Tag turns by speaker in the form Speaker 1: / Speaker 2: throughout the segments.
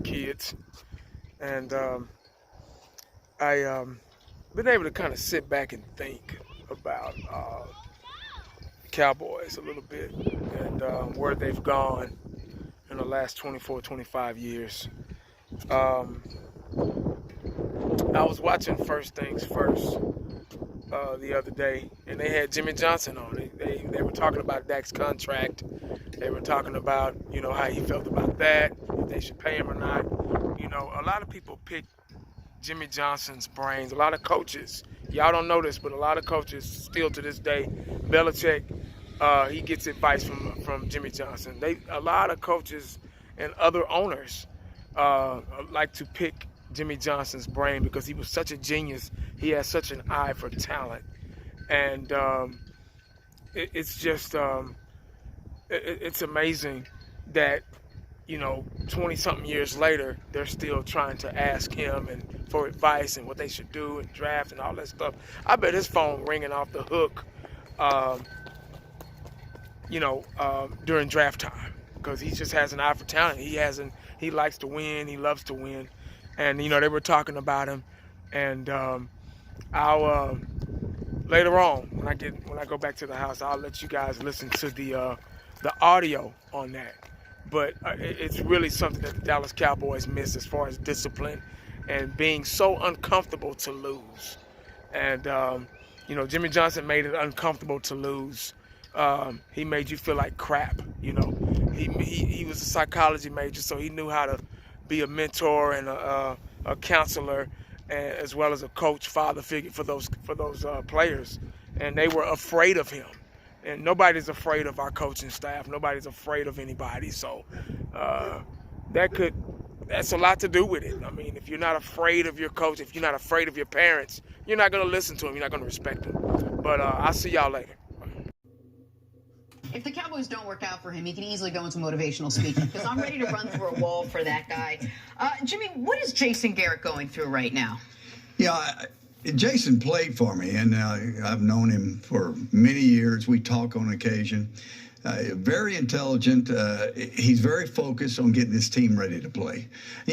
Speaker 1: the kids, and I been able to kind of sit back and think about the Cowboys a little bit and where they've gone in the last 24, 25 years. Um, I was watching First Things First the other day, and they had Jimmy Johnson on. They were talking about Dak's contract. They were talking about, how he felt about that, if they should pay him or not. A lot of people pick Jimmy Johnson's brains. A lot of coaches, y'all don't know this, but a lot of coaches still to this day, Belichick, he gets advice from Jimmy Johnson. A lot of coaches and other owners like to pick Jimmy Johnson's brain because he was such a genius. He has such an eye for talent, and it's just it's amazing that 20-something years later, they're still trying to ask him and for advice and what they should do and draft and all that stuff. I bet his phone ringing off the hook, during draft time because he just has an eye for talent. He likes to win. He loves to win, and they were talking about him, and I'll later on when I go back to the house, I'll let you guys listen to the audio on that. But it's really something that the Dallas Cowboys miss as far as discipline and being so uncomfortable to lose. And, Jimmy Johnson made it uncomfortable to lose. He made you feel like crap, He was a psychology major, so he knew how to be a mentor and a counselor, as well as a coach, father figure for those players. And they were afraid of him. And nobody's afraid of our coaching staff. Nobody's afraid of anybody. So that's a lot to do with it. I mean, if you're not afraid of your coach, if you're not afraid of your parents, you're not going to listen to them. You're not going to respect them. But I'll see y'all later.
Speaker 2: If the Cowboys don't work out for him, he can easily go into motivational speaking because I'm ready to run through a wall for that guy. Jimmy, what is Jason Garrett going through right now?
Speaker 3: Yeah, Jason played for me, and I've known him for many years. We talk on occasion. Very intelligent. He's very focused on getting this team ready to play.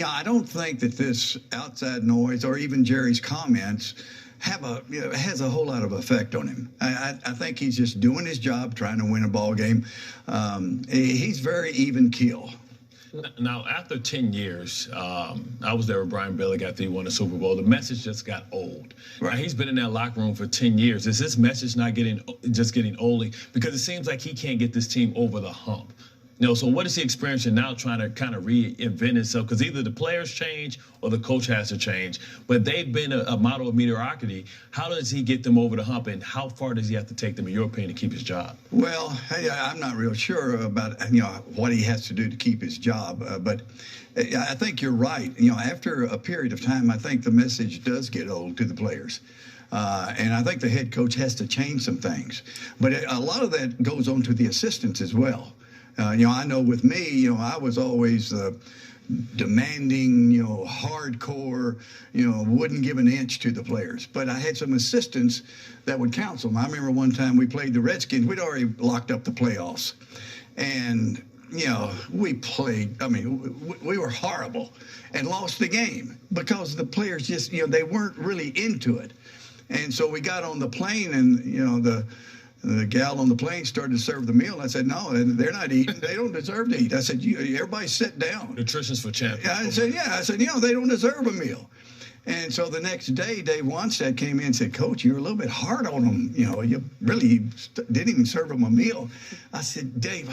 Speaker 3: I don't think that this outside noise or even Jerry's comments has a whole lot of effect on him. I think he's just doing his job, trying to win a ball game. He's very even keel.
Speaker 4: Now, after 10 years, I was there with Brian Billick after he won the Super Bowl. The message just got old. Right. Now, he's been in that locker room for 10 years. Is this message not getting old? Because it seems like he can't get this team over the hump. So what is he experiencing now trying to kind of reinvent himself? Because either the players change or the coach has to change. But they've been a model of mediocrity. How does he get them over the hump, and how far does he have to take them, in your opinion, to keep his job?
Speaker 3: Well, I'm not real sure about what he has to do to keep his job. But I think you're right. After a period of time, I think the message does get old to the players. And I think the head coach has to change some things. But a lot of that goes on to the assistants as well. I know with me, I was always demanding, hardcore, wouldn't give an inch to the players. But I had some assistants that would counsel them. I remember one time we played the Redskins. We'd already locked up the playoffs. And, we played, we were horrible and lost the game because the players just, they weren't really into it. And so we got on the plane and, the gal on the plane started to serve the meal. I said, no, they're not eating. They don't deserve to eat. I said, everybody sit down.
Speaker 4: Nutrition's for champions.
Speaker 3: I said, they don't deserve a meal. And so the next day, Dave Wanstead came in and said, Coach, you're a little bit hard on them. You really didn't even serve them a meal. I said, Dave,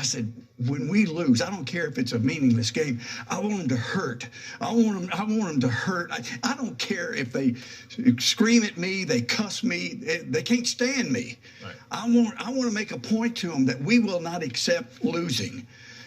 Speaker 3: when we lose, I don't care if it's a meaningless game. I want them to hurt. I want them to hurt. I don't care if they scream at me, they cuss me, they can't stand me. Right. I want to make a point to them that we will not accept losing.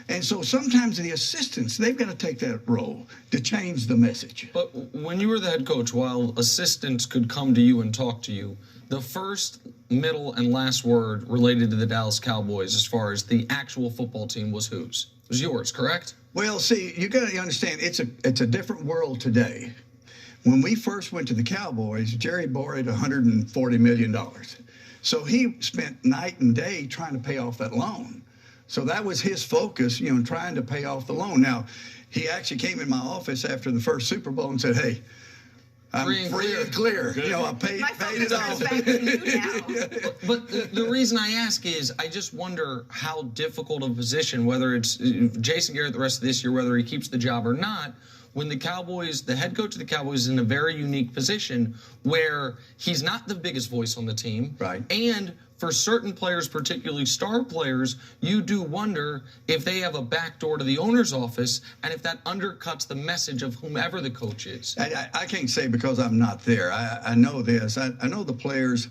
Speaker 3: And so sometimes the assistants, they've got to take that role to change the message.
Speaker 5: But when you were the head coach, while assistants could come to you and talk to you, the first, middle, and last word related to the Dallas Cowboys as far as the actual football team was whose? It was yours, correct?
Speaker 3: Well, see, you got to understand, it's a different world today. When we first went to the Cowboys, Jerry borrowed $140 million. So he spent night and day trying to pay off that loan. So that was his focus, trying to pay off the loan. Now, he actually came in my office after the first Super Bowl and said, "Hey, I'm free and clear.
Speaker 4: Good.
Speaker 3: You know, I paid it off."
Speaker 2: Back to you now.
Speaker 5: But the reason I ask is I just wonder how difficult of a position, whether it's Jason Garrett the rest of this year, whether he keeps the job or not, when the head coach of the Cowboys is in a very unique position where he's not the biggest voice on the team.
Speaker 3: Right.
Speaker 5: And for certain players, particularly star players, you do wonder if they have a backdoor to the owner's office and if that undercuts the message of whomever the coach is.
Speaker 3: I can't say because I'm not there. I know this. I know the players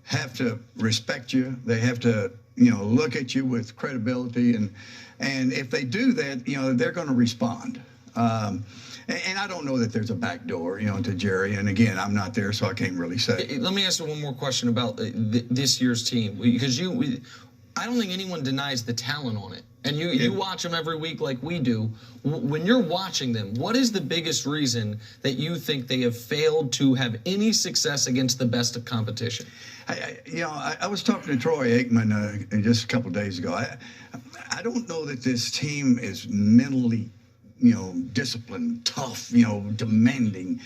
Speaker 3: have to respect you. They have to, look at you with credibility. And if they do that, they're going to respond. And I don't know that there's a back door, to Jerry. And again, I'm not there, so I can't really say.
Speaker 5: Let me ask you one more question about this year's team, because I don't think anyone denies the talent on it. And you watch them every week like we do. When you're watching them, what is the biggest reason that you think they have failed to have any success against the best of competition?
Speaker 3: I was talking to Troy Aikman just a couple of days ago. I don't know that this team is mentally disciplined, tough, demanding.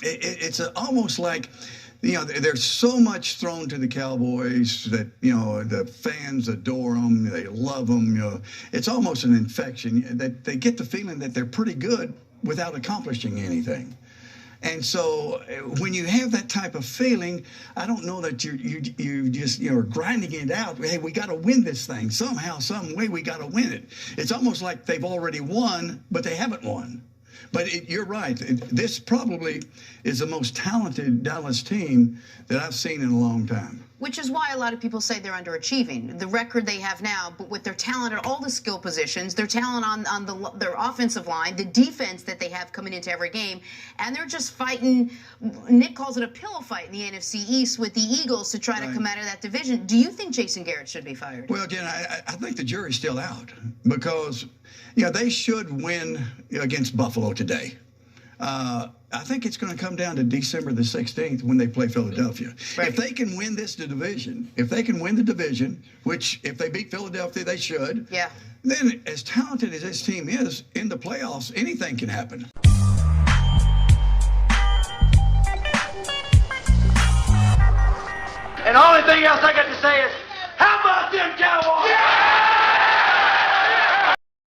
Speaker 3: It's almost like, there's so much thrown to the Cowboys that, the fans adore them, they love them. It's almost an infection. That they get the feeling that they're pretty good without accomplishing anything. And so when you have that type of feeling, I don't know that you just grinding it out. Hey, we got to win this thing somehow, some way. We got to win it. It's almost like they've already won, but they haven't won. But you're right. This probably is the most talented Dallas team that I've seen in a long time.
Speaker 2: Which is why a lot of people say they're underachieving. The record they have now, but with their talent at all the skill positions, their talent on their offensive line, the defense that they have coming into every game, and they're just fighting. Nick calls it a pillow fight in the NFC East with the Eagles to try to come out of that division. Do you think Jason Garrett should be fired?
Speaker 3: Well, again, I think the jury's still out because they should win against Buffalo today. I think it's going to come down to December the 16th when they play Philadelphia. Right. If they can win the division, which if they beat Philadelphia, they should.
Speaker 2: Yeah.
Speaker 3: Then as talented as this team is in the playoffs, anything can happen.
Speaker 6: And the only thing else I got to say is, how about them Cowboys? Yeah!